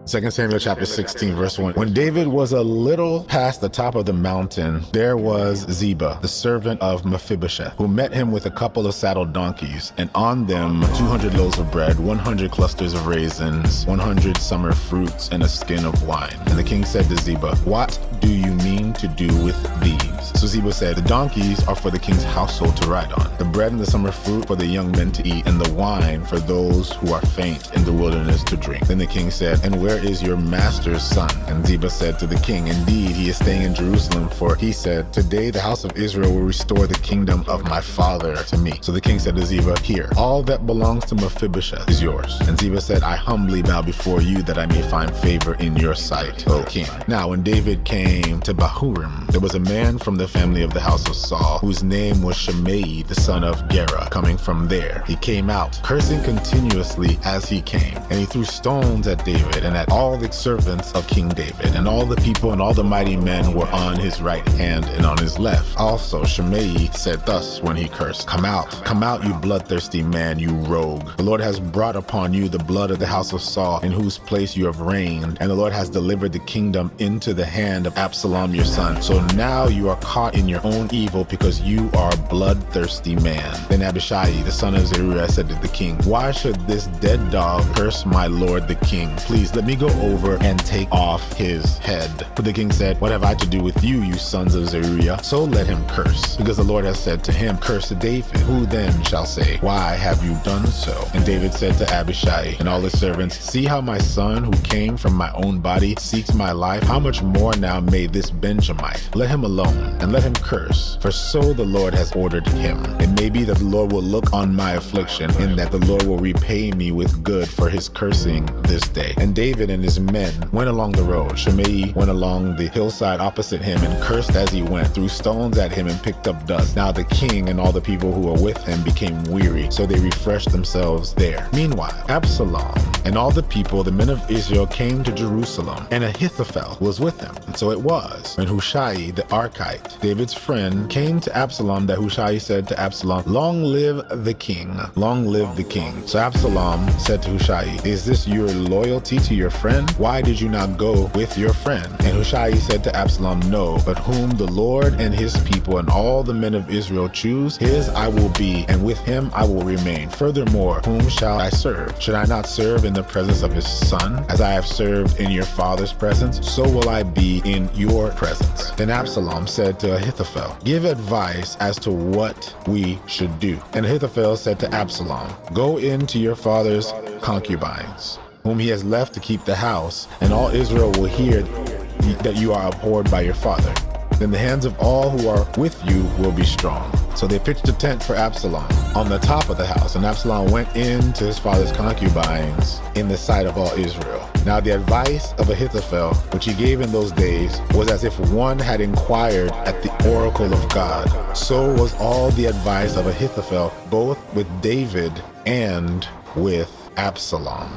2 Samuel chapter 16, verse 1. When David was a little past the top of the mountain, there was Ziba, the servant of Mephibosheth, who met him with a couple of saddled donkeys, and on them 200 loaves of bread, 100 clusters of raisins, 100 summer fruits, and a skin of wine. And the king said to Ziba, "What do you mean to do with these?" So Ziba said, "The donkeys are for the king's household to ride on, the bread and the summer fruit for the young men to eat, and the wine for those who are faint in the wilderness to drink." Then the king said, "And where is your master's son?" And Ziba said to the king, "Indeed, he is staying in Jerusalem, for he said, 'Today the house of Israel will restore the kingdom of my father to me.'" So the king said to Ziba, "Here, all that belongs to Mephibosheth is yours." And Ziba said, "I humbly bow before you that I may find favor in your sight, O king." Now when David came to Bahurim, there was a man from the family of the house of Saul, whose name was Shimei, the son of Gera. Coming from there, he came out, cursing continuously as he came. And he threw stones at David and at all the servants of King David. And all the people and all the mighty men were on his right hand and on his left. Also Shimei said thus when he cursed, come out, you bloodthirsty man, you rogue. The Lord has brought upon you the blood of the house of Saul, in whose place you have reigned. And the Lord has delivered the kingdom into the hand of Absalom your son. So now you are caught in your own evil, because you are a bloodthirsty man." Then Abishai, the son of Zeruiah, said to the king, "Why should this dead dog curse my lord the king? Please let me go over and take off his head." But the king said, "What have I to do with you, you sons of Zeruiah? So let him curse, because the Lord has said to him, 'Curse David.' Who then shall say, 'Why have you done so?'" And David said to Abishai and all his servants, "See how my son, who came from my own body, seeks my life. How much more now may this Benjamite? Let him alone, and let him curse, for so the Lord has ordered him. It may be that the Lord will look on my affliction, and that the Lord will repay me with good for his cursing this day." And David and his men went along the road. Shimei went along the hillside opposite him and cursed as he went, threw stones at him and picked up dust. Now the king and all the people who were with him became weary, so they refreshed themselves there. Meanwhile, Absalom and all the people, the men of Israel, came to Jerusalem, and Ahithophel was with them. And so it was, when Hushai the Archite, David's friend, came to Absalom, that Hushai said to Absalom, "Long live the king, long live the king." So Absalom said to Hushai, "Is this your loyalty to your friend? Why did you not go with your friend?" And Hushai said to Absalom, "No, but whom the Lord and his people and all the men of Israel choose, his I will be, and with him I will remain. Furthermore, whom shall I serve? Should I not serve in the presence of his son? As I have served in your father's presence, so will I be in your presence." Then Absalom said to Ahithophel, "Give advice as to what we should do." And Ahithophel said to Absalom, "Go into your father's concubines, whom he has left to keep the house, and all Israel will hear that you are abhorred by your father. Then the hands of all who are with you will be strong." So they pitched a tent for Absalom on the top of the house, and Absalom went in to his father's concubines in the sight of all Israel. Now the advice of Ahithophel, which he gave in those days, was as if one had inquired at the oracle of God. So was all the advice of Ahithophel, both with David and with Absalom.